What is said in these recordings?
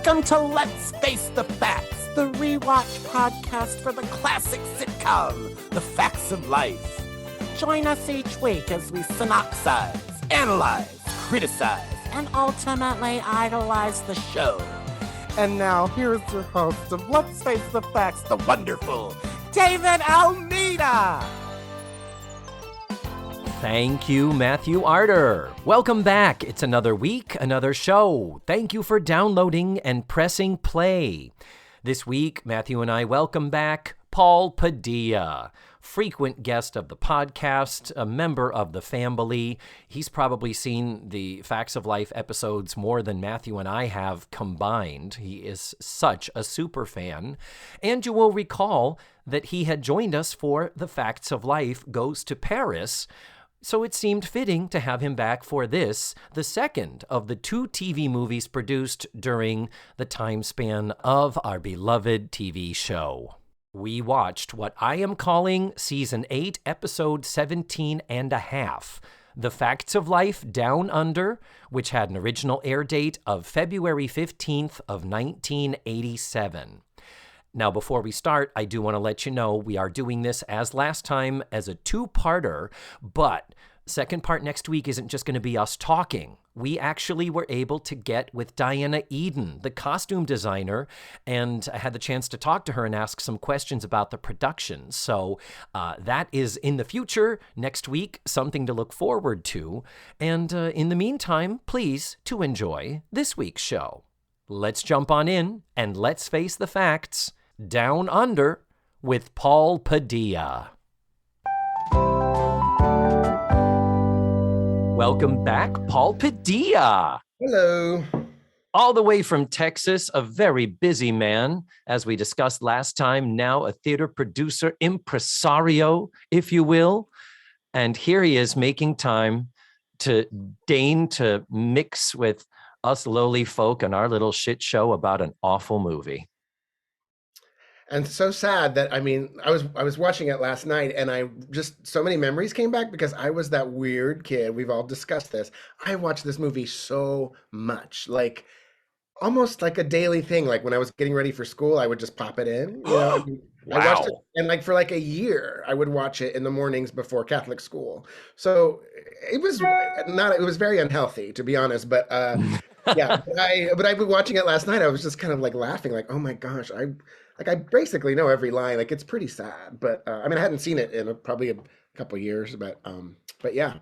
Welcome to Let's Face the Facts, the rewatch podcast for the classic sitcom, The Facts of Life. Join us each week as we synopsize, analyze, criticize, and ultimately idolize the show. And now, here's your host of Let's Face the Facts, the wonderful David Almeida. Thank you, Matthew Arter. Welcome back. It's another week, another show. Thank you for downloading and pressing play. This week, Matthew and I welcome back Paul Padilla, frequent guest of the podcast, a member of the family. He's probably seen the Facts of Life episodes more than Matthew and I have combined. He is such a super fan. And you will recall that he had joined us for The Facts of Life Goes to Paris, so it seemed fitting to have him back for this, the second of the 2 TV movies produced during the time span of our beloved TV show. We watched what I am calling Season 8, Episode 17½, The Facts of Life Down Under, which had an original air date of February 15th of 1987. Now, before we start, I do want to let you know we are doing this as last time as a 2-parter, but second part next week isn't just going to be us talking. We actually were able to get with Diana Eden, the costume designer, and I had the chance to talk to her and ask some questions about the production. So that is in the future, next week, something to look forward to. And in the meantime, please to enjoy this week's show. Let's jump on in and let's face the facts. Down Under with Paul Padilla. Welcome back, Paul Padilla. Hello. All the way from Texas, a very busy man, as we discussed last time, now a theater producer, impresario, if you will. And here he is making time to deign to mix with us lowly folk on our little shit show about an awful movie. And so sad that, I was watching it last night and so many memories came back because I was that weird kid. We've all discussed this. I watched this movie so much, like almost like a daily thing. Like when I was getting ready for school, I would just pop it in. Wow. I watched it, and like for like a year, I would watch it in the mornings before Catholic school. So it was very unhealthy, to be honest. But yeah, but I was watching it last night. I was just kind of like laughing, like, oh my gosh, I basically know every line. Like it's pretty sad, but I hadn't seen it in probably a couple of years, but yeah.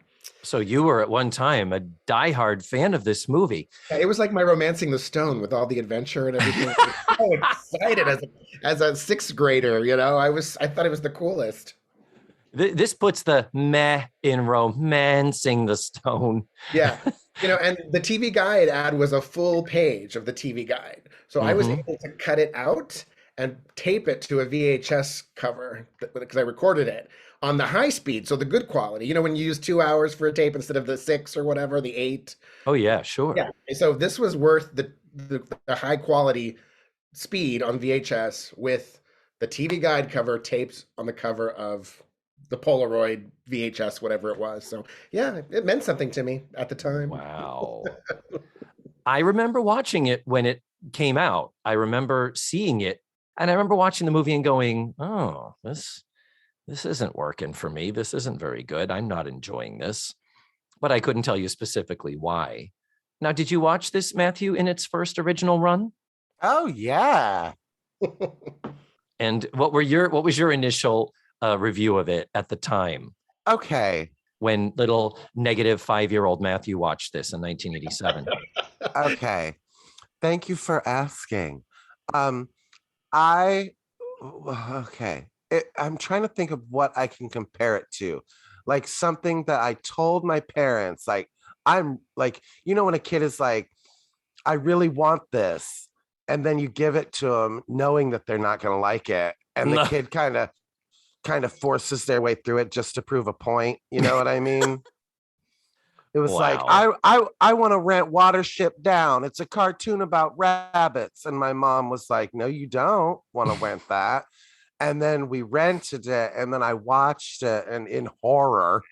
So you were at one time a diehard fan of this movie. Yeah, it was like my Romancing the Stone with all the adventure and everything. I was so excited as a 6th grader. I thought it was the coolest. This puts the meh in Romancing the Stone. Yeah. And the TV guide ad was a full page of the TV guide. So I was able to cut it out and tape it to a VHS cover because I recorded it on the high speed. So the good quality, when you use 2 hours for a tape instead of the 6 or whatever, the 8. Oh yeah, sure. Yeah. So this was worth the high quality speed on VHS with the TV guide cover taped on the cover of the Polaroid VHS, whatever it was. So yeah, it meant something to me at the time. Wow. I remember watching it when it came out. I remember seeing it, and I remember watching the movie and going, oh, this isn't working for me. This isn't very good. I'm not enjoying this. But I couldn't tell you specifically why. Now, did you watch this, Matthew, in its first original run? Oh, yeah. And what was your initial review of it at the time? Okay. When little negative 5-year-old Matthew watched this in 1987. Okay. Thank you for asking. I'm trying to think of what I can compare it to. Like something that I told my parents, like, I'm like, when a kid is like, I really want this. And then you give it to them knowing that they're not going to like it. And the kid kind of forces their way through it just to prove a point. You know what I mean? It was like, I want to rent Watership Down. It's a cartoon about rabbits. And my mom was like, no, you don't want to rent that. And then we rented it, and then I watched it and in horror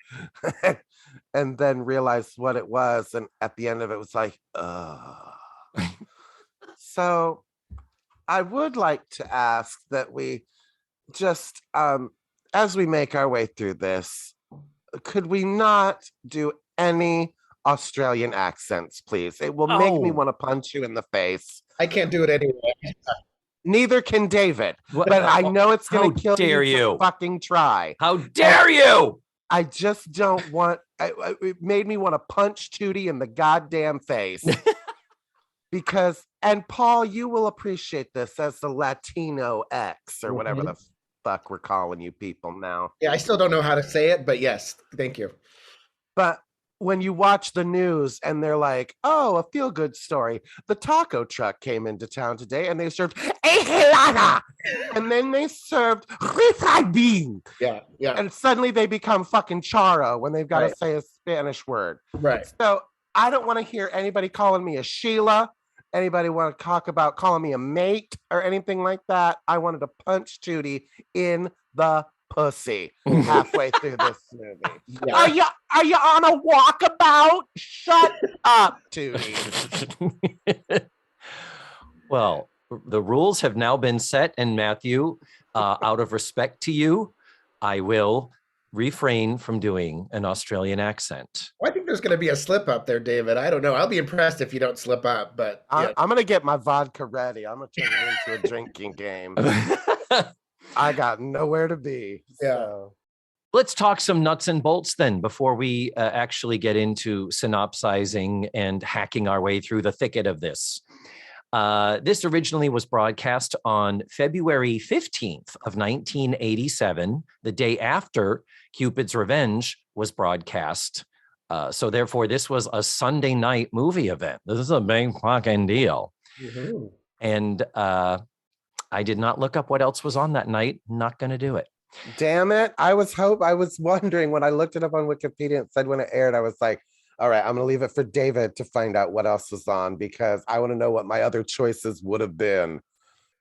and then realized what it was. And at the end of it was like, So I would like to ask that we just, as we make our way through this, could we not do any Australian accents, please? It will make me Oh, want to punch you in the face. I can't do it anyway. Neither can David, what? but I know it's How going to kill dare you to you? fucking try. How And dare you? I just don't want, it made me want to punch Tootie in the goddamn face. Because, and Paul, you will appreciate this as the Latino X or whatever the fuck we're calling you people now. Yeah, I still don't know how to say it, but yes, thank you. But when you watch the news and they're like, oh, a feel good story. The taco truck came into town today and they served enchilada. And then they served refried bean. Yeah, yeah. And suddenly they become fucking charo when they've got to Right. say a Spanish word. Right. So I don't want to hear anybody calling me a Sheila. Anybody want to talk about calling me a mate or anything like that? I wanted to punch Tootie in the pussy halfway through this movie. Yeah. Are you on a walkabout? Shut up, Tootie. Well, the rules have now been set, and Matthew, out of respect to you, I will refrain from doing an Australian accent. Well, I think there's going to be a slip up there, David. I don't know. I'll be impressed if you don't slip up, but yeah. I'm going to get my vodka ready. I'm going to turn it into a drinking game. I got nowhere to be. Yeah. So. Let's talk some nuts and bolts then before we actually get into synopsizing and hacking our way through the thicket of this. This originally was broadcast on February 15th of 1987, the day after Cupid's Revenge was broadcast. So therefore, this was a Sunday night movie event. This is a big fucking deal. Mhm. And I did not look up what else was on that night. Not going to do it. Damn it. I was wondering when I looked it up on Wikipedia, it said when it aired, I was like, all right, I'm going to leave it for David to find out what else was on because I want to know what my other choices would have been.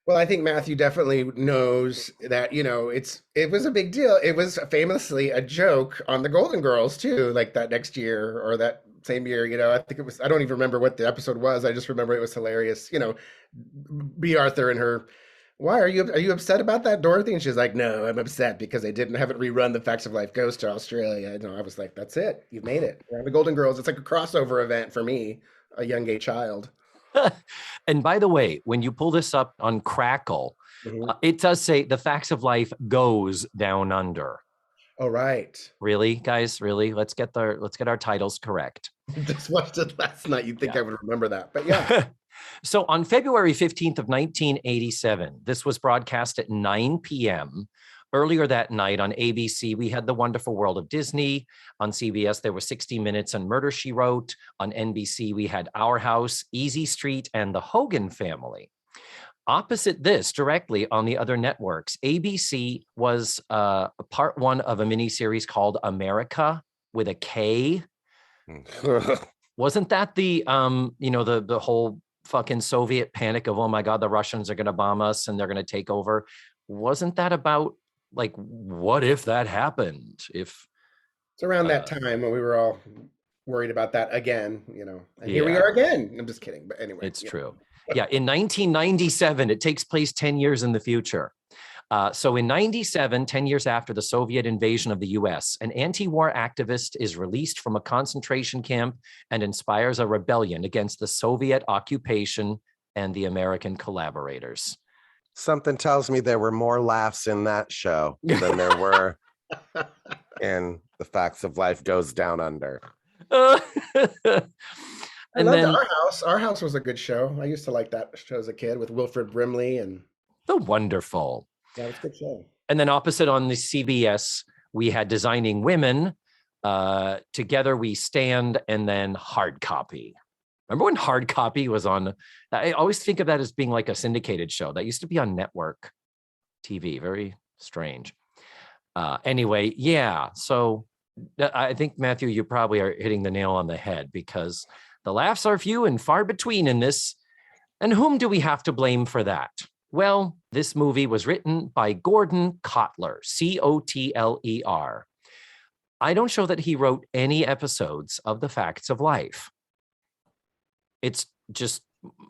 Well, I think Matthew definitely knows that, it was a big deal. It was famously a joke on the Golden Girls too, like that next year or that same year, I think it was, I don't even remember what the episode was. I just remember it was hilarious. B. Arthur and her, why are you upset about that, Dorothy? And she's like, no, I'm upset because they haven't rerun The Facts of Life Goes to Australia. I was like, that's it. You've made it. The Golden Girls. It's like a crossover event for me, a young gay child. And by the way, when you pull this up on Crackle, it does say The Facts of Life Goes Down Under. Oh, right. Really, guys? Really? Let's get our titles correct. Just watched it last night. You'd think I would remember that, but yeah. So on February 15th of 1987, this was broadcast at 9 p.m. Earlier that night on ABC, we had The Wonderful World of Disney. On CBS, there were 60 Minutes and Murder, She Wrote. On NBC, we had Our House, Easy Street, and The Hogan Family. Opposite this, directly on the other networks, ABC was part one of a miniseries called America with a K. Wasn't that the the whole fucking Soviet panic of, oh my God, the Russians are going to bomb us and they're going to take over? Wasn't that about like, what if that happened? If it's around that time when we were all worried about that again, and here we are again. I'm just kidding. But anyway, it's true. Yeah. In 1997, it takes place 10 years in the future. So in 97, 10 years after the Soviet invasion of the US, an anti-war activist is released from a concentration camp and inspires a rebellion against the Soviet occupation and the American collaborators. Something tells me there were more laughs in that show than there were in The Facts of Life Goes Down Under. I loved Our House. Our House was a good show. I used to like that show as a kid with Wilfred Brimley and The Wonderful. Yeah, it was a good show. And then opposite on the CBS, we had Designing Women, Together We Stand, and then Hard Copy. Remember when Hard Copy was on? I always think of that as being like a syndicated show that used to be on network TV. Very strange. Anyway, yeah. So I think, Matthew, you probably are hitting the nail on the head because the laughs are few and far between in this. And whom do we have to blame for that? Well, this movie was written by Gordon Cotler, Cotler. I don't show that he wrote any episodes of The Facts of Life. It's just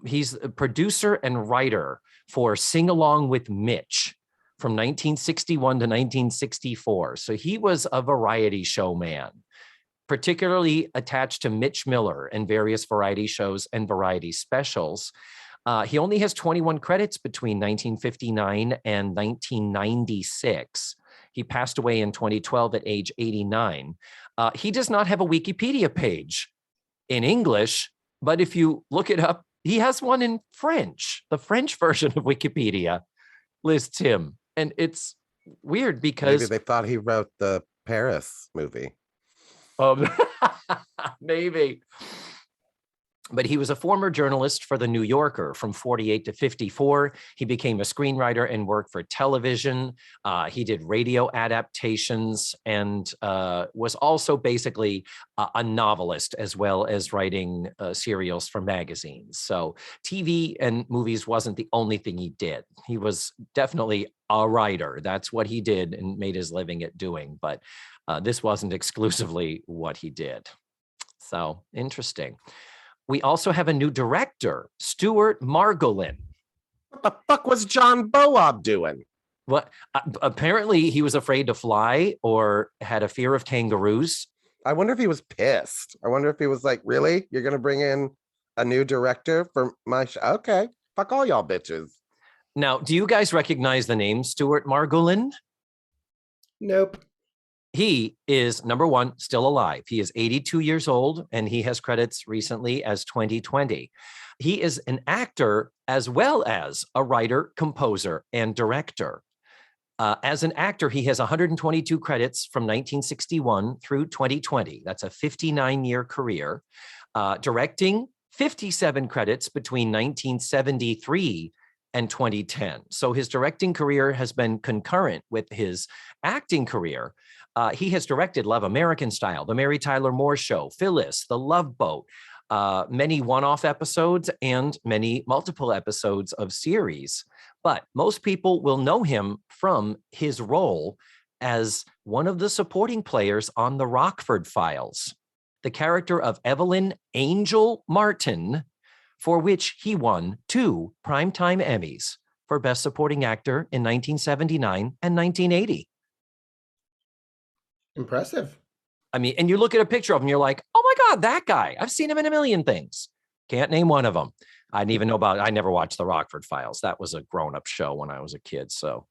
He's a producer and writer for Sing Along with Mitch from 1961 to 1964. So he was a variety show man, particularly attached to Mitch Miller and various variety shows and variety specials. He only has 21 credits between 1959 and 1996. He passed away in 2012 at age 89. He does not have a Wikipedia page in English, but if you look it up, he has one in French. The French version of Wikipedia lists him. And it's weird because Maybe they thought he wrote the Paris movie. Maybe. But he was a former journalist for The New Yorker from 48 to 54. He became a screenwriter and worked for television. He did radio adaptations and was also basically a novelist as well as writing serials for magazines. So TV and movies wasn't the only thing he did. He was definitely a writer. That's what he did and made his living at doing. But this wasn't exclusively what he did. So interesting. We also have a new director, Stuart Margolin. What the fuck was John Boab doing? What? Apparently, he was afraid to fly or had a fear of kangaroos. I wonder if he was pissed. I wonder if he was like, really? You're going to bring in a new director for my show? Okay. Fuck all y'all bitches. Now, do you guys recognize the name Stuart Margolin? Nope. He is, number one, still alive. He is 82 years old, and he has credits recently as 2020. He is an actor as well as a writer, composer, and director. As an actor, he has 122 credits from 1961 through 2020. That's a 59-year career. Directing, 57 credits between 1973 and 2010. So his directing career has been concurrent with his acting career. He has directed Love American Style, The Mary Tyler Moore Show, Phyllis, The Love Boat, many one-off episodes and many multiple episodes of series. But most people will know him from his role as one of the supporting players on The Rockford Files, the character of Evelyn Angel Martin, for which he won 2 Primetime Emmys for Best Supporting Actor in 1979 and 1980. Impressive. I mean, and you look at a picture of him, you're like, oh my God, that guy. I've seen him in a million things. Can't name one of them. I didn't even know about it. I never watched The Rockford Files. That was a grown-up show when I was a kid. So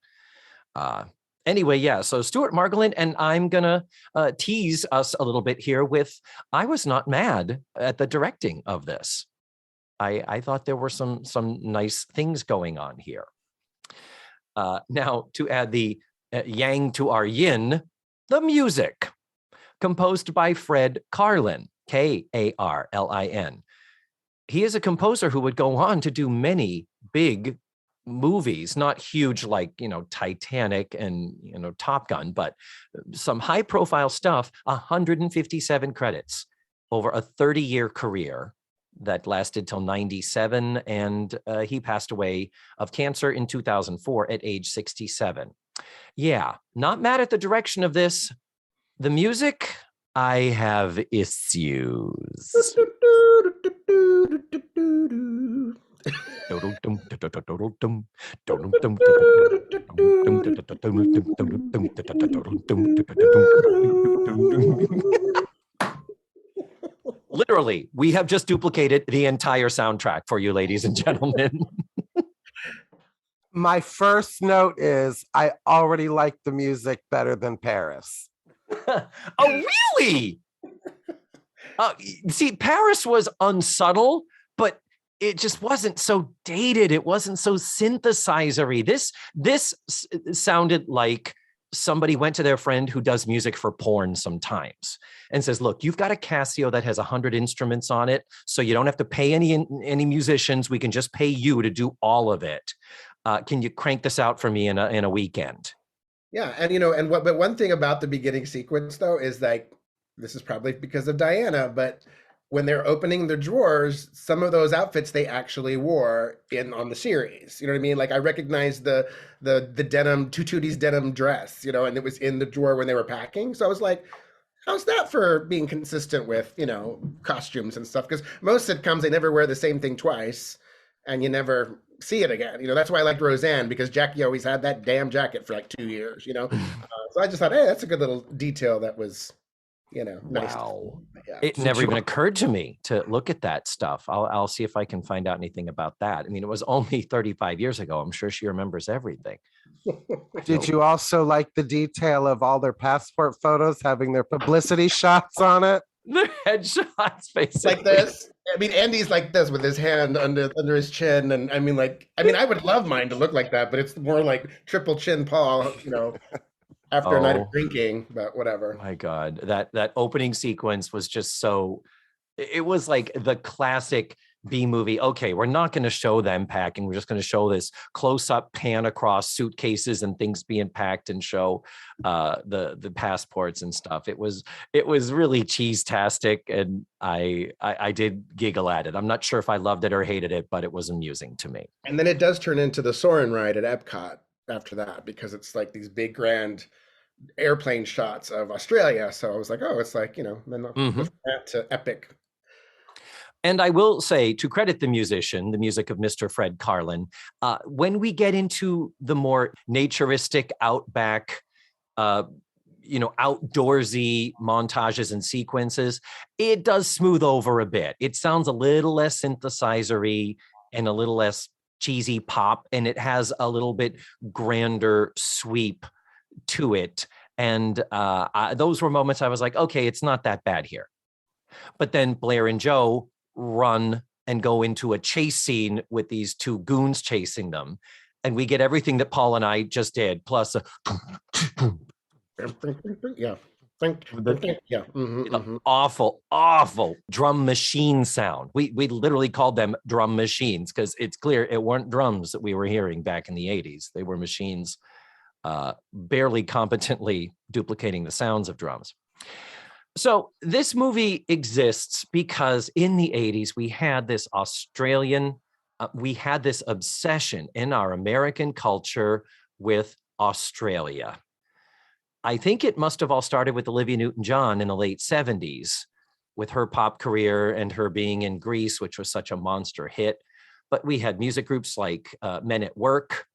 anyway, yeah. So Stuart Margolin, and I'm going to tease us a little bit here with, I was not mad at the directing of this. I thought there were some nice things going on here. Now, to add the yang to our yin, the music, composed by Fred Karlin, Karlin. He is a composer who would go on to do many big movies, not huge like, Titanic and, Top Gun, but some high profile stuff, 157 credits over a 30-year career that lasted till 97. And he passed away of cancer in 2004 at age 67. Yeah, not mad at the direction of this. The music, I have issues. Literally, we have just duplicated the entire soundtrack for you, ladies and gentlemen. My first note is I already like the music better than Paris. Oh, really? See, Paris was unsubtle, but it just wasn't so dated. It wasn't so synthesizery. This sounded like somebody went to their friend who does music for porn sometimes and says, look, you've got a Casio that has 100 instruments on it, so you don't have to pay any musicians. We can just pay you to do all of it. Can you crank this out for me in a weekend? Yeah, and but one thing about the beginning sequence though is like, this is probably because of Diana, but when they're opening the drawers, some of those outfits they actually wore on the series. You know what I mean? Like I recognized the denim, Tututi's denim dress, and it was in the drawer when they were packing. So I was like, how's that for being consistent with, costumes and stuff? Because most sitcoms, they never wear the same thing twice, and you never see it again. That's why I liked Roseanne, because Jackie always had that damn jacket for like 2 years. So I just thought, hey, that's a good little detail that was, nice to see. Wow. Yeah. It Did never you even occurred to me to look at that stuff. I'll see if I can find out anything about that. I mean, it was only 35 years ago. I'm sure she remembers everything. did So you also like the detail of all their passport photos having their publicity shots on it? the headshots, Like basically. this. I mean, Andy's like this with his hand under his chin, and I mean, I would love mine to look like that, but it's more like triple chin Paul, after a night of Oh drinking, but whatever. my God. That opening sequence was just so it was like the classic B movie. Okay, we're not going to show them packing. We're just going to show this close up pan across suitcases and things being packed and show the passports and stuff. It was really cheese-tastic, and I did giggle at it. I'm not sure if I loved it or hated it, but it was amusing to me. And then it does turn into the Soarin' ride at Epcot after that, because it's like these big grand airplane shots of Australia. So I was like, oh, it's like, then Mhm. from that to epic. And I will say, to credit the musician, the music of Mr. Fred Karlin, when we get into the more naturistic outback, uh, outdoorsy montages and sequences, it does smooth over a bit. It sounds a little less synthesizery and a little less cheesy pop, and it has a little bit grander sweep to it. And those were moments I was like, okay, it's not that bad here. But then Blair and Joe run and go into a chase scene with these two goons chasing them. And we get everything that Paul and I just did, plus Yeah. the Yeah. awful, awful drum machine sound. We literally called them drum machines because it's clear it weren't drums that we were hearing back in the 80s. They were machines barely competently duplicating the sounds of drums. So this movie exists because in the 80s, we had this we had this obsession in our American culture with Australia. I think it must have all started with Olivia Newton-John in the late 70s with her pop career and her being in Grease, which was such a monster hit. But we had music groups like Men at Work.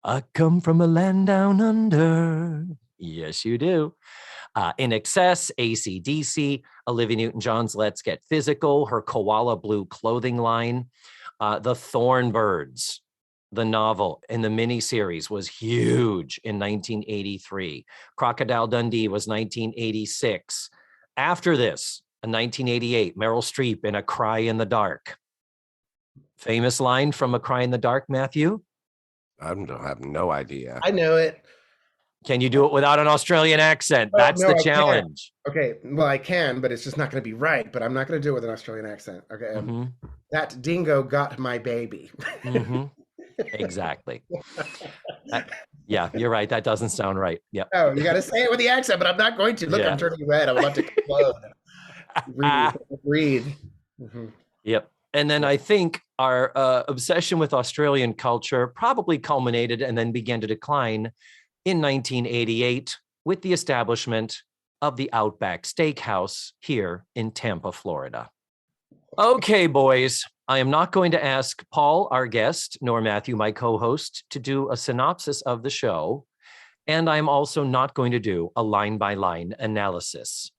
I come from a land down under. Yes, you do. In Excess, AC/DC, Olivia Newton-John's Let's Get Physical, her koala blue clothing line, The Thornbirds, the novel and the miniseries was huge in 1983. Crocodile Dundee was 1986. After this, in 1988, Meryl Streep in A Cry in the Dark. Famous line from A Cry in the Dark, Matthew? I have no idea. I know it. Can you do it without an Australian accent? Oh, That's no, the I can't. challenge. Okay, well, I can, but it's just not going to be right. But I'm not going to do it with an Australian accent. Okay, Mm-hmm. that dingo got my baby. Mm-hmm. Exactly. Yeah, you're right. That doesn't sound right. Yep. Oh, you got to say it with the accent, but I'm not going to. Look, Yeah. I'm turning red. I'm about to explode. Read. Mm-hmm. Yep. And then I think our obsession with Australian culture probably culminated and then began to decline in 1988 with the establishment of the Outback Steakhouse here in Tampa, Florida. Okay, boys, I am not going to ask Paul, our guest, nor Matthew, my co-host, to do a synopsis of the show. And I'm also not going to do a line-by-line analysis.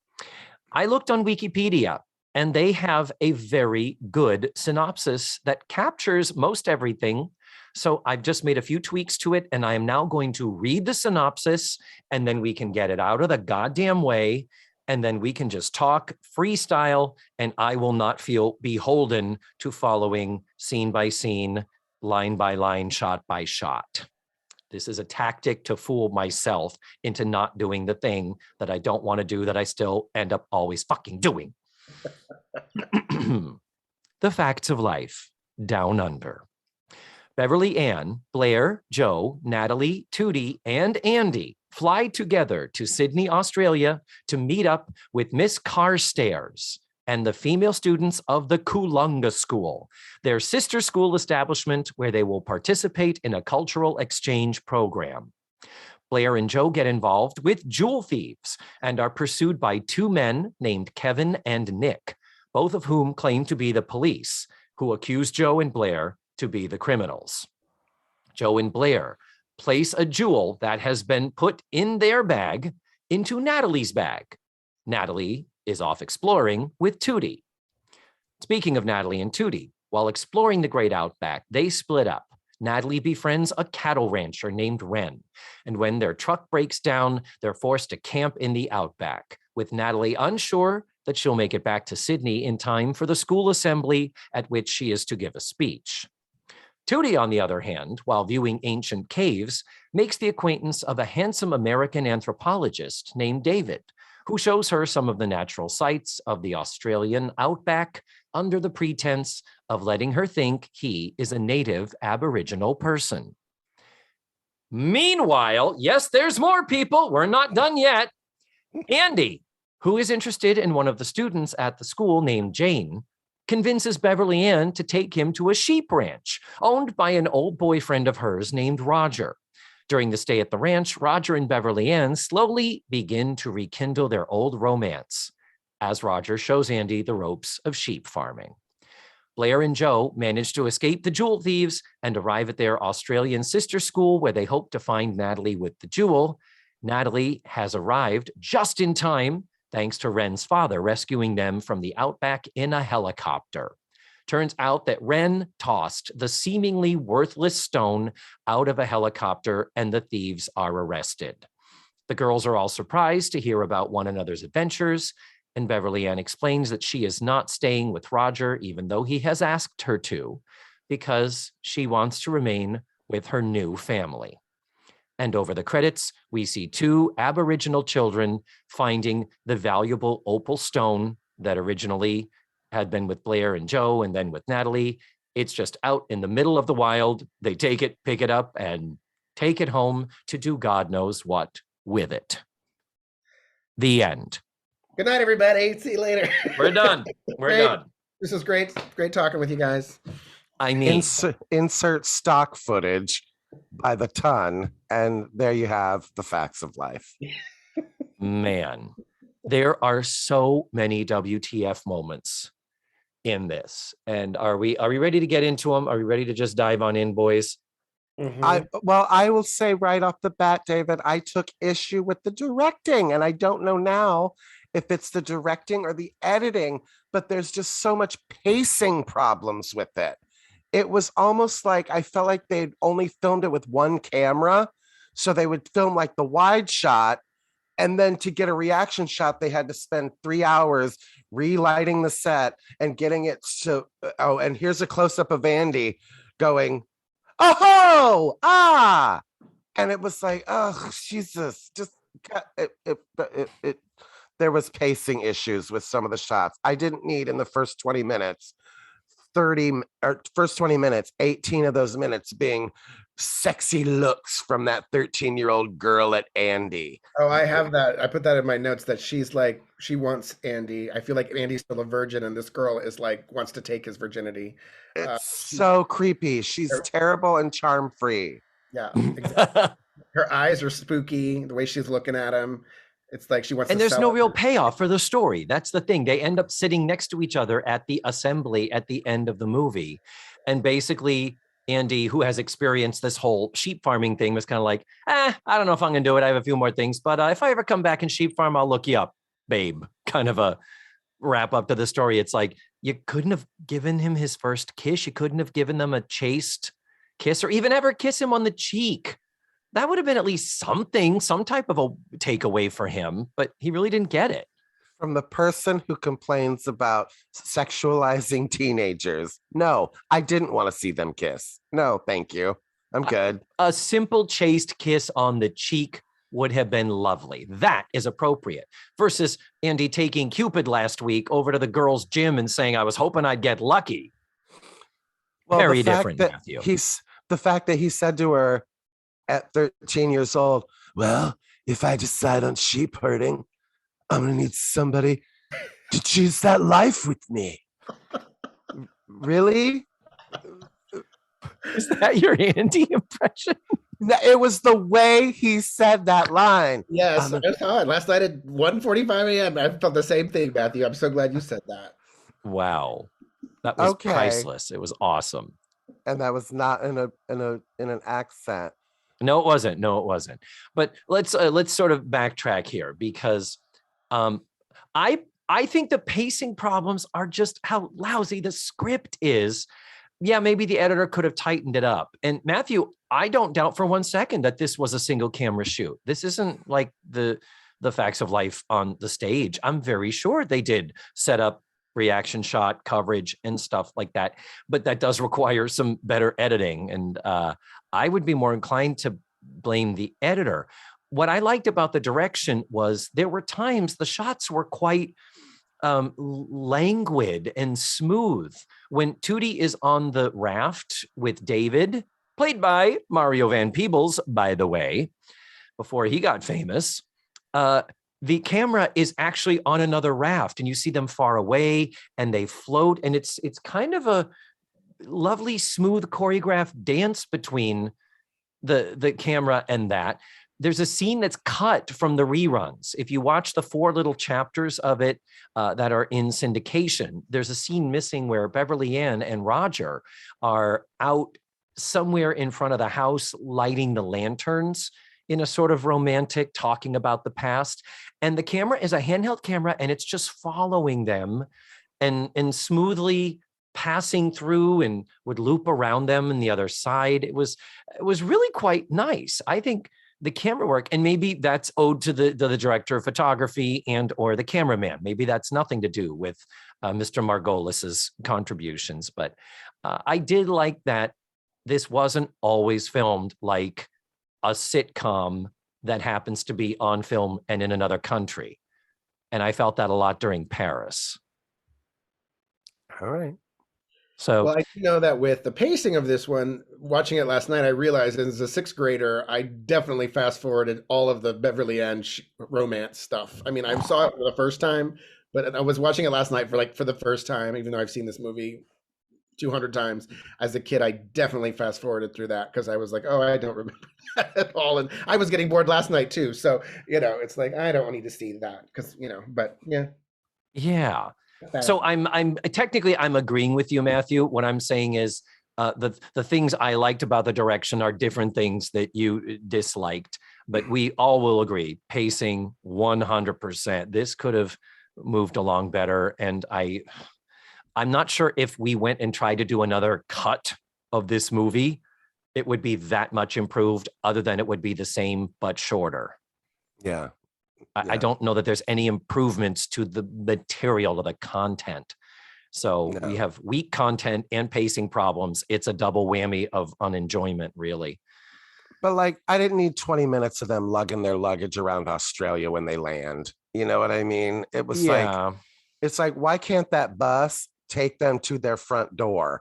I looked on Wikipedia, and they have a very good synopsis that captures most everything. So I've just made a few tweaks to it, and I am now going to read the synopsis, and then we can get it out of the goddamn way, and then we can just talk freestyle, and I will not feel beholden to following scene by scene, line by line, shot by shot. This is a tactic to fool myself into not doing the thing that I don't want to do that I still end up always fucking doing. The facts of life down under. Beverly Ann, Blair, Joe, Natalie, Tootie, and Andy fly together to Sydney, Australia to meet up with Miss Carstairs and the female students of the Coolunga School, their sister school establishment where they will participate in a cultural exchange program. Blair and Joe get involved with jewel thieves and are pursued by two men named Kevin and Nick, both of whom claim to be the police, who accuse Joe and Blair to be the criminals. Joe and Blair place a jewel that has been put in their bag into Natalie's bag. Natalie is off exploring with Tootie. Speaking of Natalie and Tootie, while exploring the Great Outback, they split up. Natalie befriends a cattle rancher named Wren, and when their truck breaks down, they're forced to camp in the Outback, with Natalie unsure that she'll make it back to Sydney in time for the school assembly at which she is to give a speech. Tootie, on the other hand, while viewing ancient caves, makes the acquaintance of a handsome American anthropologist named David, who shows her some of the natural sights of the Australian outback under the pretense of letting her think he is a native Aboriginal person. Meanwhile, yes, there's more people. We're not done yet. Andy, who is interested in one of the students at the school named Jane, convinces Beverly Ann to take him to a sheep ranch owned by an old boyfriend of hers named Roger. During the stay at the ranch, Roger and Beverly Ann slowly begin to rekindle their old romance as Roger shows Andy the ropes of sheep farming. Blair and Joe manage to escape the jewel thieves and arrive at their Australian sister school where they hope to find Natalie with the jewel. Natalie has arrived just in time thanks to Wren's father rescuing them from the outback in a helicopter. Turns out that Wren tossed the seemingly worthless stone out of a helicopter and the thieves are arrested. The girls are all surprised to hear about one another's adventures, and Beverly Ann explains that she is not staying with Roger, even though he has asked her to, because she wants to remain with her new family. And over the credits, we see two Aboriginal children finding the valuable opal stone that originally had been with Blair and Joe and then with Natalie. It's just out in the middle of the wild. They take it, pick it up, and take it home to do God knows what with it. The end. Good night, everybody. See you later. We're done. We're done. This was great. Great talking with you guys. I mean, insert stock footage by the ton, and there you have the facts of life. Man, there are so many WTF moments in this. And are we ready to get into them? Are we ready to just dive on in, boys? Mm-hmm. I will say right off the bat, David, I took issue with the directing, and I don't know now if it's the directing or the editing, but there's just so much pacing problems with it. It was almost like I felt like they'd only filmed it with one camera. So they would film like the wide shot. And then to get a reaction shot, they had to spend 3 hours relighting the set and getting it to, oh, and here's a close up of Andy going, oh, ah. And it was like, oh, Jesus, just there was pacing issues with some of the shots. I didn't need in the first 20 minutes, 18 of those minutes being sexy looks from that 13-year-old girl at Andy. Oh, I have that. I put that in my notes that she's like, she wants Andy. I feel like Andy's still a virgin and this girl is like, wants to take his virginity. It's so creepy. She's terrible and charm free. Yeah, exactly. Her eyes are spooky. The way she's looking at him. It's like she wants and to there's no real payoff for the story. That's the thing. They end up sitting next to each other at the assembly at the end of the movie. And basically, Andy, who has experienced this whole sheep farming thing, was kind of like, I don't know if I'm going to do it. I have a few more things. But if I ever come back and sheep farm, I'll look you up, babe. Kind of a wrap up to the story. It's like, you couldn't have given him his first kiss. You couldn't have given them a chaste kiss or even ever kiss him on the cheek. That would have been at least something, some type of a takeaway for him, but he really didn't get it. From the person who complains about sexualizing teenagers. No, I didn't want to see them kiss. No, thank you. I'm good. A simple chaste kiss on the cheek would have been lovely. That is appropriate. Versus Andy taking Cupid last week over to the girls' gym and saying, I was hoping I'd get lucky. Well, very different, Matthew. The fact that he said to her, at 13 years old, well, if I decide on sheep herding, I'm going to need somebody to choose that life with me. Really? Is that your Andy impression? It was the way he said that line. Yes, Um, I saw it last night at 1:45 a.m. I felt the same thing, Matthew. I'm so glad you said that. Wow. That was okay, priceless. It was awesome. and that was not in an accent. No, it wasn't. No, it wasn't. But let's sort of backtrack here because um, I think the pacing problems are just how lousy the script is. Yeah, maybe the editor could have tightened it up. And Matthew, I don't doubt for 1 second that this was a single camera shoot. This isn't like the facts of life on the stage. I'm very sure they did set up reaction shot coverage and stuff like that, but that does require some better editing. And I would be more inclined to blame the editor. What I liked about the direction was there were times the shots were quite languid and smooth. When Tootie is on the raft with David, played by Mario Van Peebles, by the way, before he got famous, the camera is actually on another raft and you see them far away and they float. And it's kind of a lovely, smooth choreographed dance between the camera and that. There's a scene that's cut from the reruns. If you watch the 4 little chapters of it that are in syndication, there's a scene missing where Beverly Ann and Roger are out somewhere in front of the house lighting the lanterns in a sort of romantic talking about the past. And the camera is a handheld camera and it's just following them and smoothly passing through and would loop around them on the other side. It was really quite nice. I think the camera work, and maybe that's owed to the director of photography and or the cameraman. Maybe that's nothing to do with Mr. Margolis's contributions, but I did like that this wasn't always filmed like a sitcom that happens to be on film and in another country. And I felt that a lot during Paris. All right. So, Well, I do know that with the pacing of this one, watching it last night, I realized as a sixth grader, I definitely fast forwarded all of the Beverly Ann romance stuff. I mean, I saw it for the first time, but I was watching it last night for the first time, even though I've seen this movie 200 times as a kid. I definitely fast forwarded through that because I was like, oh, I don't remember that at all. And I was getting bored last night too. So, it's like, I don't need to see that because, but yeah. yeah. So I'm technically I'm agreeing with you, Matthew. What I'm saying is the things I liked about the direction are different things that you disliked, but we all will agree pacing 100%. This could have moved along better. And I'm not sure if we went and tried to do another cut of this movie, it would be that much improved other than it would be the same, but shorter. Yeah. I don't know that there's any improvements to the material of the content. So we have weak content and pacing problems. It's a double whammy of unenjoyment, really. But like, I didn't need 20 minutes of them lugging their luggage around Australia when they land. You know what I mean? It was it's like, why can't that bus take them to their front door?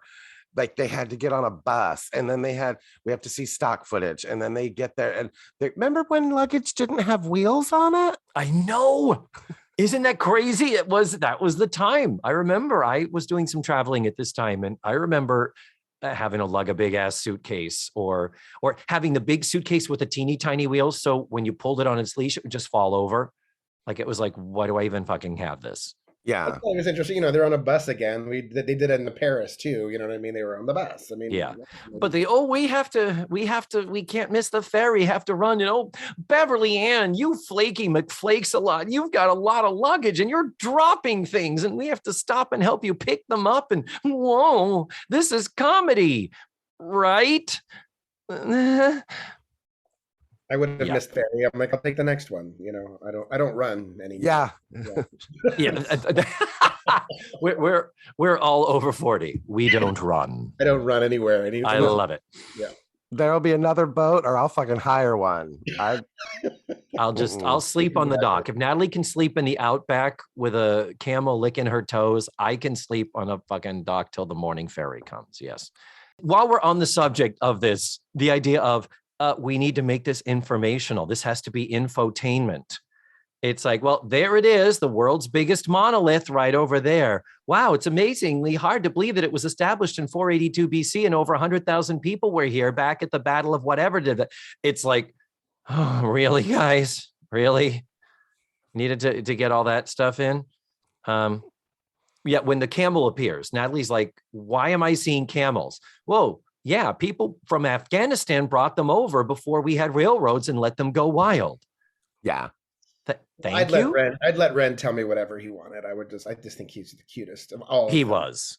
Like they had to get on a bus and then we have to see stock footage and then they get there and remember when luggage didn't have wheels on it? I know. Isn't that crazy? That was the time. I remember I was doing some traveling at this time and I remember having to lug a big ass suitcase or having the big suitcase with the teeny tiny wheels. So when you pulled it on its leash, it would just fall over. Like it was like, why do I even fucking have this? Yeah. It was interesting. They're on a bus again. They did it in the Paris too. You know what I mean? They were on the bus. I mean, yeah. But we can't miss the ferry, have to run. Beverly Ann, you flaky McFlakes a lot. You've got a lot of luggage and you're dropping things and we have to stop and help you pick them up. And whoa, this is comedy, right? I would have missed ferry. I'm like, I'll take the next one. I don't run anymore. Yeah. We're all over 40. We don't run. I don't run anywhere. I love it. Yeah. There'll be another boat or I'll fucking hire one. I'll sleep on the dock. If Natalie can sleep in the outback with a camel licking her toes, I can sleep on a fucking dock till the morning ferry comes. Yes. While we're on the subject of this, the idea of we need to make this informational. This has to be infotainment. It's like, well, there it is, the world's biggest monolith right over there. Wow, it's amazingly hard to believe that it was established in 482 BC and over 100,000 people were here back at the Battle of whatever did that. It's like, oh, really, guys? Really? Needed to get all that stuff in? Yeah, when the camel appears, Natalie's like, why am I seeing camels? Whoa, yeah, people from Afghanistan brought them over before we had railroads and let them go wild. Yeah. Thank you. I'd let Ren tell me whatever he wanted. I just think he's the cutest of all. He was.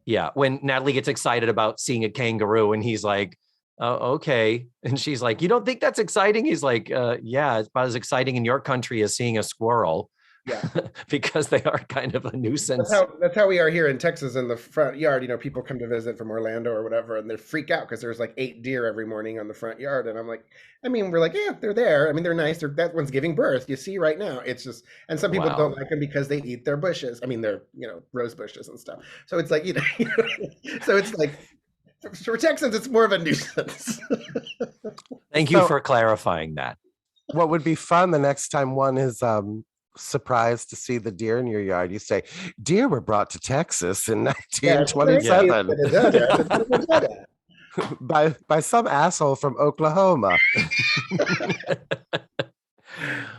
Yeah. When Natalie gets excited about seeing a kangaroo and he's like, oh, okay. And she's like, you don't think that's exciting? He's like, yeah, it's about as exciting in your country as seeing a squirrel. Yeah. Because they are kind of a nuisance. That's how we are here in Texas in the front yard. You know, people come to visit from Orlando or whatever, and they freak out because there's like 8 deer every morning on the front yard. And I'm like, I mean, we're like, yeah, they're there. I mean, they're nice. That one's giving birth. You see right now. It's just, and some people don't like them because they eat their bushes. I mean, they're, rose bushes and stuff. So it's like, so it's like, for Texans, it's more of a nuisance. Thank you for clarifying that. What would be fun the next time one is surprised to see the deer in your yard, you say, deer were brought to Texas in 1927 by some asshole from Oklahoma.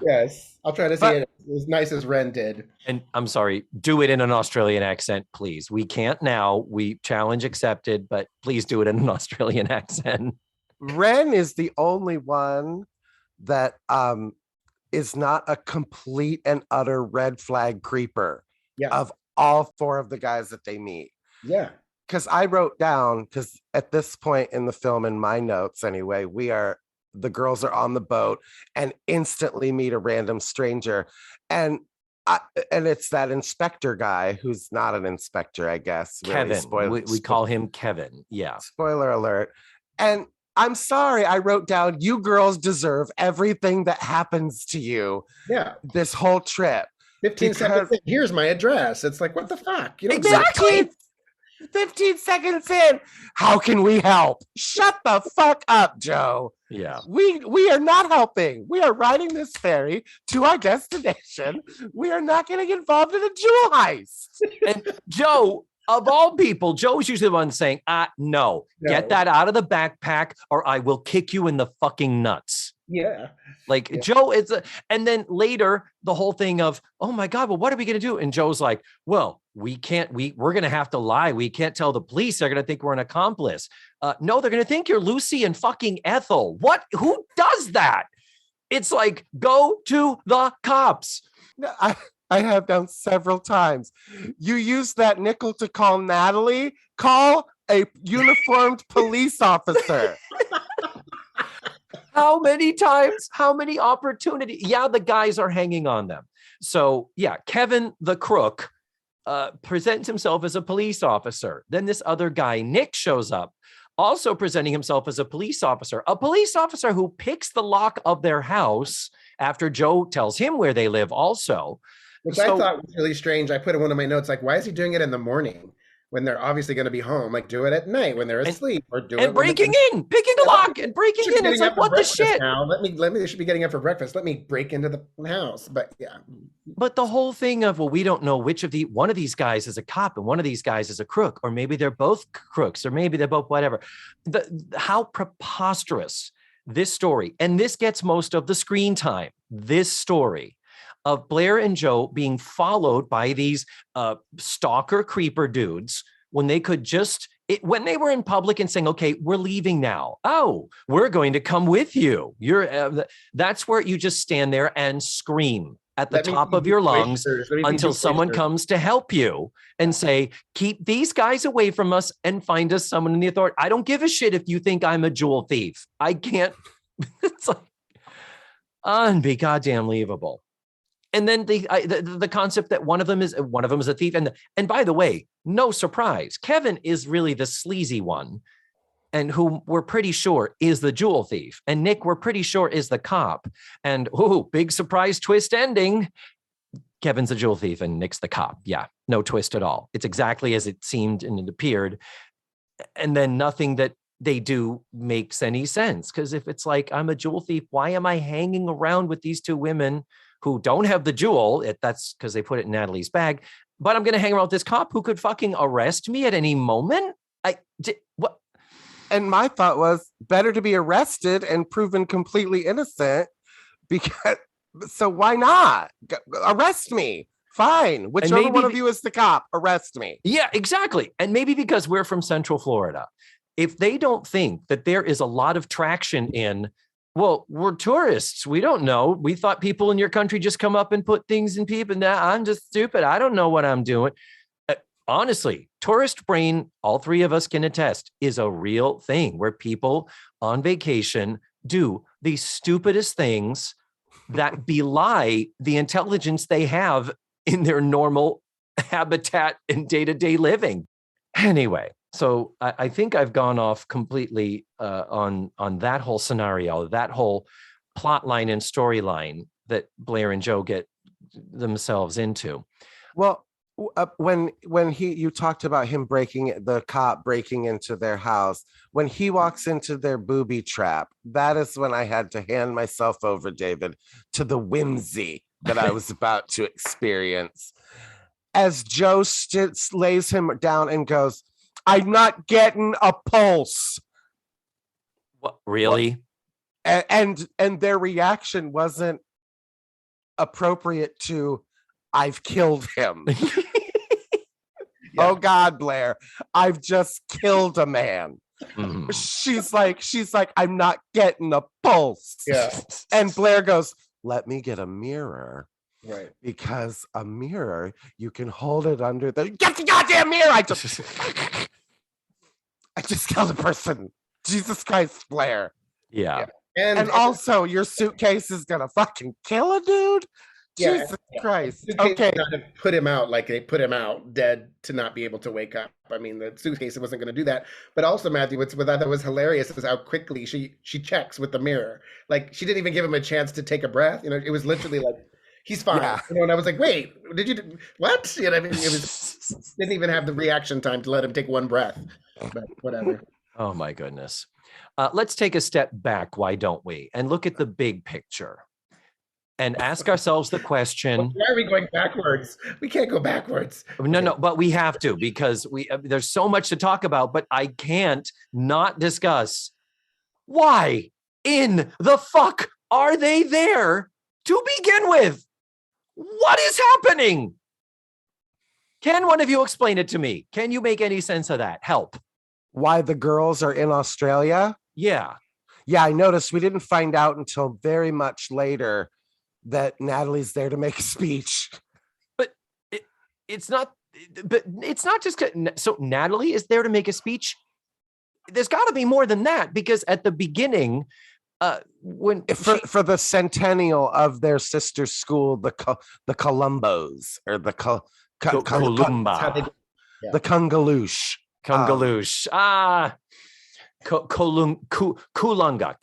Yes, I'll try to say it as nice as Ren did. And I'm sorry, do it in an Australian accent, please. We can't now. We challenge accepted, but please do it in an Australian accent. Ren is the only one that is not a complete and utter red flag creeper of all 4 of the guys that they meet. Yeah. Because I wrote down, because at this point in the film, in my notes anyway, the girls are on the boat and instantly meet a random stranger. And it's that inspector guy who's not an inspector, I guess. Kevin. Really. We call him Kevin. Yeah. Spoiler alert. And I'm sorry, I wrote down, you girls deserve everything that happens to you this whole trip. 15 seconds in, here's my address. It's like, what the fuck? Exactly. 15 seconds in. How can we help? Shut the fuck up, Joe. Yeah. We are not helping. We are riding this ferry to our destination. We are not getting involved in a jewel heist. And Joe, of all people, Joe's usually the one saying, no, get that out of the backpack or I will kick you in the fucking nuts. Yeah. Like Joe, and then later the whole thing of, oh my God, well, what are we going to do? And Joe's like, well, we're going to have to lie. We can't tell the police. They're going to think we're an accomplice. No, they're going to think you're Lucy and fucking Ethel. Who does that? It's like, go to the cops. No, I have down several times. You use that nickel to call Natalie. Call a uniformed police officer. How many times? How many opportunities? Yeah, the guys are hanging on them. So yeah, Kevin the crook presents himself as a police officer. Then this other guy, Nick, shows up, also presenting himself as a police officer who picks the lock of their house after Joe tells him where they live also. Which I thought was really strange. I put in one of my notes, like, why is he doing it in the morning when they're obviously going to be home? Like, do it at night when they're asleep, or do it. And breaking in, picking a lock and breaking in. It's like, what the shit? Now, they should be getting up for breakfast. Let me break into the house. But yeah. But the whole thing of, well, we don't know which of one of these guys is a cop and one of these guys is a crook, or maybe they're both crooks, or maybe they're both whatever. How preposterous this story, and this gets most of the screen time, this story of Blair and Joe being followed by these stalker creeper dudes when they could when they were in public and saying, okay, we're leaving now. Oh, we're going to come with you. That's where you just stand there and scream at the top of your lungs until someone comes to help you and say, keep these guys away from us and find us someone in the authority. I don't give a shit if you think I'm a jewel thief. I can't. It's like goddamn believable. And then the concept that one of them is a thief. And by the way, no surprise, Kevin is really the sleazy one, and who we're pretty sure is the jewel thief. And Nick, we're pretty sure, is the cop. And big surprise twist ending. Kevin's the jewel thief and Nick's the cop. Yeah, no twist at all. It's exactly as it seemed and it appeared. And then nothing that they do makes any sense. Because if it's like, I'm a jewel thief, why am I hanging around with these 2 women who don't have the jewel. That's because they put it in Natalie's bag. But I'm going to hang around with this cop who could fucking arrest me at any moment. What? And my thought was better to be arrested and proven completely innocent because so why not arrest me? Fine. Whichever one of you is the cop, arrest me. Yeah, exactly. And maybe because we're from Central Florida, if they don't think that there is a lot of traction in, well, we're tourists. We don't know. We thought people in your country just come up and put things in people. Now I'm just stupid. I don't know what I'm doing. Honestly, tourist brain, all three of us can attest, is a real thing where people on vacation do the stupidest things that belie the intelligence they have in their normal habitat and day-to-day living. Anyway, so I think I've gone off completely on that whole scenario, that whole plot line and storyline that Blair and Joe get themselves into. Well, when you talked about him the cop breaking into their house, when he walks into their booby trap, that is when I had to hand myself over, David, to the whimsy that I was about to experience. As Joe lays him down and goes, I'm not getting a pulse. What, really? And their reaction wasn't appropriate to, I've killed him. Yeah. Oh God, Blair, I've just killed a man. Mm-hmm. She's like, I'm not getting a pulse. Yeah. And Blair goes, let me get a mirror. Right. Because a mirror, you can hold it under get the goddamn mirror. I just killed a person. Jesus Christ, Blair. Yeah. And also your suitcase is gonna fucking kill a dude. Yeah, Jesus Christ. Okay. Not to put him out like they put him out dead to not be able to wake up. I mean, the suitcase wasn't going to do that. But also, Matthew, what I thought was hilarious is how quickly she checks with the mirror. Like, she didn't even give him a chance to take a breath. You know, it was literally like, he's fine. Yeah. You know, and I was like, wait, what? You know, I mean, didn't even have the reaction time to let him take one breath. But whatever. Oh my goodness. Let's take a step back. Why don't we? And look at the big picture. And ask ourselves the question. Why are we going backwards? We can't go backwards. No, but we have to because there's so much to talk about, but I can't not discuss why in the fuck are they there to begin with? What is happening? Can one of you explain it to me? Can you make any sense of that? Help. Why the girls are in Australia? Yeah. Yeah, I noticed we didn't find out until very much later that Natalie's there to make a speech. But it's not just so Natalie is there to make a speech. There's got to be more than that, because at the beginning, when for the centennial of their sister school, the Columbos or the Columba, the Kungaloosh. Kulunga, Koolunga,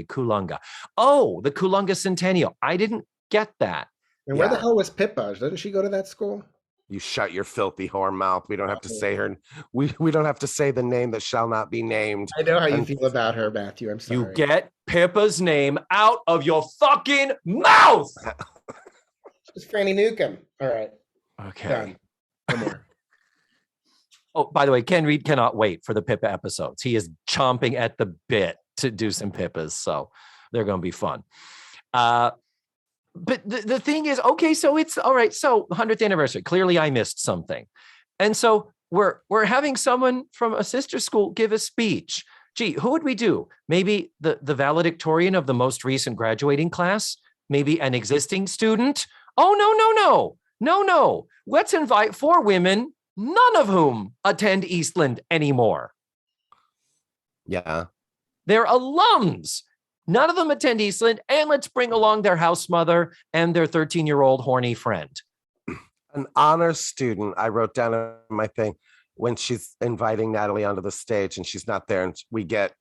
Kulunga. Oh, the Kulunga Centennial. I didn't get that. And where the hell was Pippa? Didn't she go to that school? You shut your filthy whore mouth. We don't have to say her. We don't have to say the name that shall not be named. I know how you feel about her, Matthew. I'm sorry. You get Pippa's name out of your fucking mouth. It's Franny Newcomb. All right. Okay. Done. No more. Oh, by the way, Ken Reed cannot wait for the Pippa episodes. He is chomping at the bit to do some Pippas, so they're going to be fun. But the thing is, okay, so it's all right. So 100th anniversary. Clearly, I missed something, and so we're having someone from a sister school give a speech. Gee, who would we do? Maybe the valedictorian of the most recent graduating class. Maybe an existing student. Oh no! Let's invite 4 women, none of whom attend Eastland anymore. Yeah. They're alums. None of them attend Eastland, and let's bring along their house mother and their 13-year-old horny friend. An honor student, I wrote down in my thing, when she's inviting Natalie onto the stage and she's not there, and we get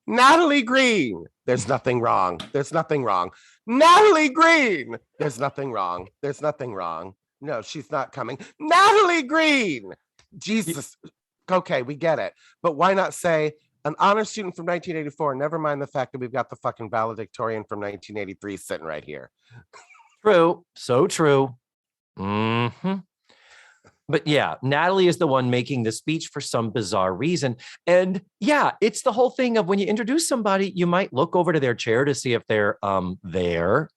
Natalie Green. There's nothing wrong. There's nothing wrong. Natalie Green. There's nothing wrong. There's nothing wrong. No, she's not coming. Natalie Green. Jesus. Okay, we get it. But why not say an honor student from 1984. Never mind the fact that we've got the fucking valedictorian from 1983 sitting right here. True. So true. Mm-hmm. But yeah, Natalie is the one making the speech for some bizarre reason. And yeah, it's the whole thing of when you introduce somebody, you might look over to their chair to see if they're there.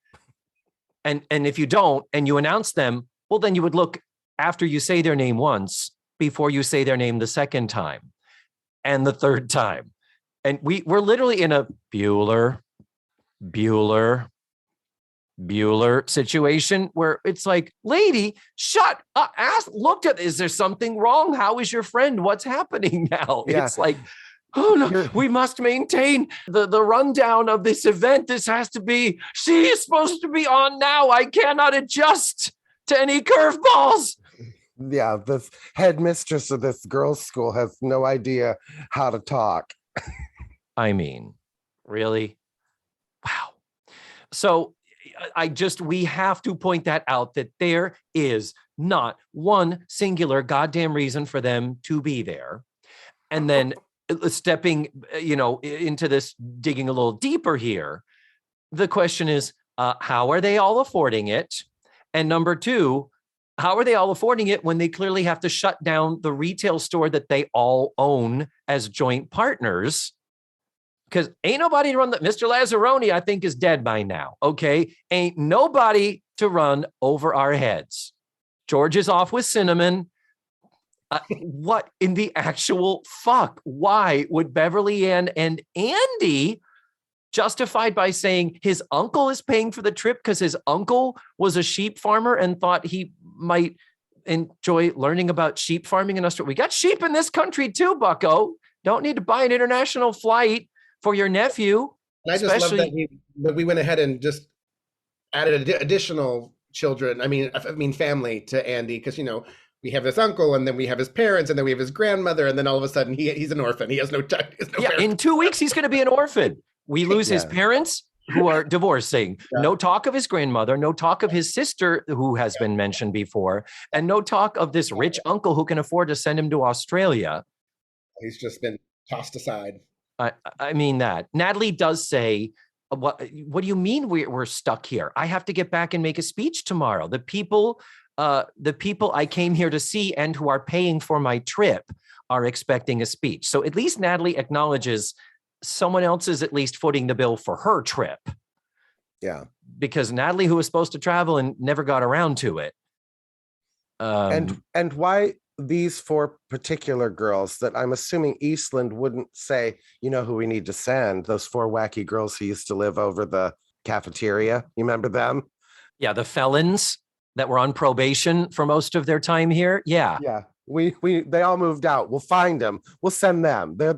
And if you don't, and you announce them, well, then you would look after you say their name once before you say their name the second time and the third time. And we're literally in a Bueller situation where it's like, lady, shut up, looked at, is there something wrong? How is your friend? What's happening now? Yeah. It's like, oh no, we must maintain the rundown of this event. This has to be, she is supposed to be on now. I cannot adjust to any curveballs. Yeah, the headmistress of this girls' school has no idea how to talk. I mean, really? Wow. So we have to point that out, that there is not one singular goddamn reason for them to be there. And then stepping, into this, digging a little deeper here, the question is, how are they all affording it? And number two, how are they all affording it when they clearly have to shut down the retail store that they all own as joint partners? Because ain't nobody to run that. Mr. Lazzaroni, I think, is dead by now. Okay. Ain't nobody to run over our heads. George is off with Cinnamon. What in the actual fuck? Why would Beverly Ann and Andy, justified by saying his uncle is paying for the trip because his uncle was a sheep farmer and thought he might enjoy learning about sheep farming in Australia? We got sheep in this country too, bucko. Don't need to buy an international flight for your nephew. And I just love that we went ahead and just added additional children. I mean, family to Andy, because we have this uncle, and then we have his parents, and then we have his grandmother, and then all of a sudden he's an orphan. He has no time. In 2 weeks he's going to be an orphan. We lose his parents, who are divorcing. Yeah. No talk of his grandmother. No talk of his sister, who has been mentioned before, and no talk of this rich uncle who can afford to send him to Australia. He's just been tossed aside. I mean that. Natalie does say, what do you mean we're stuck here? I have to get back and make a speech tomorrow. The people I came here to see and who are paying for my trip are expecting a speech. So at least Natalie acknowledges someone else is at least footing the bill for her trip. Yeah. Because Natalie, who was supposed to travel and never got around to it. And why these four particular girls that I'm assuming Eastland wouldn't say, who we need to send, those four wacky girls who used to live over the cafeteria. You remember them? Yeah, the felons that were on probation for most of their time here. Yeah. Yeah. They all moved out. We'll find them. We'll send them. They're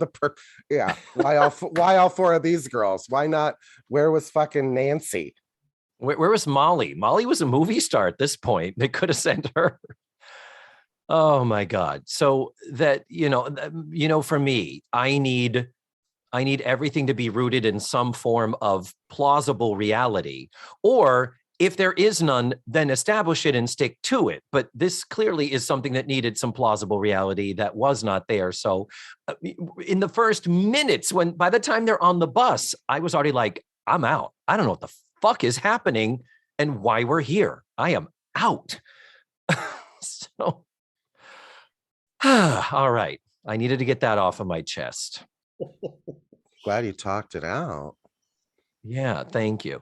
why all four of these girls? Why not? Where was fucking Nancy? Where was Molly? Molly was a movie star at this point. They could have sent her. Oh my God. So that, for me, I need everything to be rooted in some form of plausible reality, or if there is none, then establish it and stick to it. But this clearly is something that needed some plausible reality that was not there. So in the first minutes, by the time they're on the bus, I was already like, I'm out. I don't know what the fuck is happening and why we're here. I am out. So, all right. I needed to get that off of my chest. Glad you talked it out. Yeah, thank you.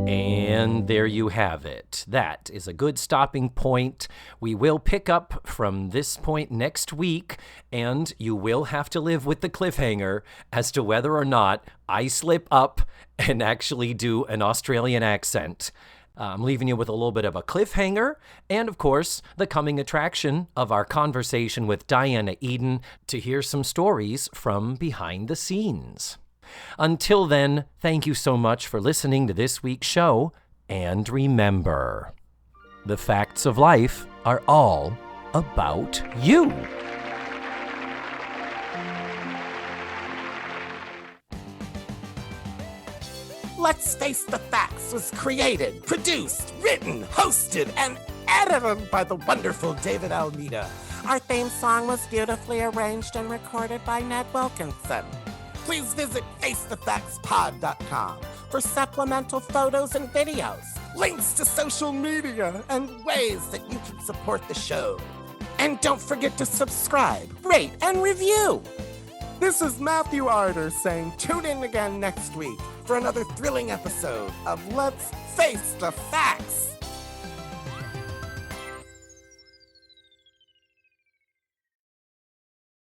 And there you have it. That is a good stopping point. We will pick up from this point next week, and you will have to live with the cliffhanger as to whether or not I slip up and actually do an Australian accent. I'm leaving you with a little bit of a cliffhanger, and of course, the coming attraction of our conversation with Diana Eden to hear some stories from behind the scenes. Until then, thank you so much for listening to this week's show, and remember, the facts of life are all about you. Let's Face the Facts was created, produced, written, hosted, and edited by the wonderful David Almeida. Our theme song was beautifully arranged and recorded by Ned Wilkinson. Please visit facethefactspod.com For supplemental photos and videos, links to social media, and ways that you can support the show. and don't forget to subscribe, rate, and review. This is Matthew Arder saying tune in again next week for another thrilling episode of Let's Face the Facts.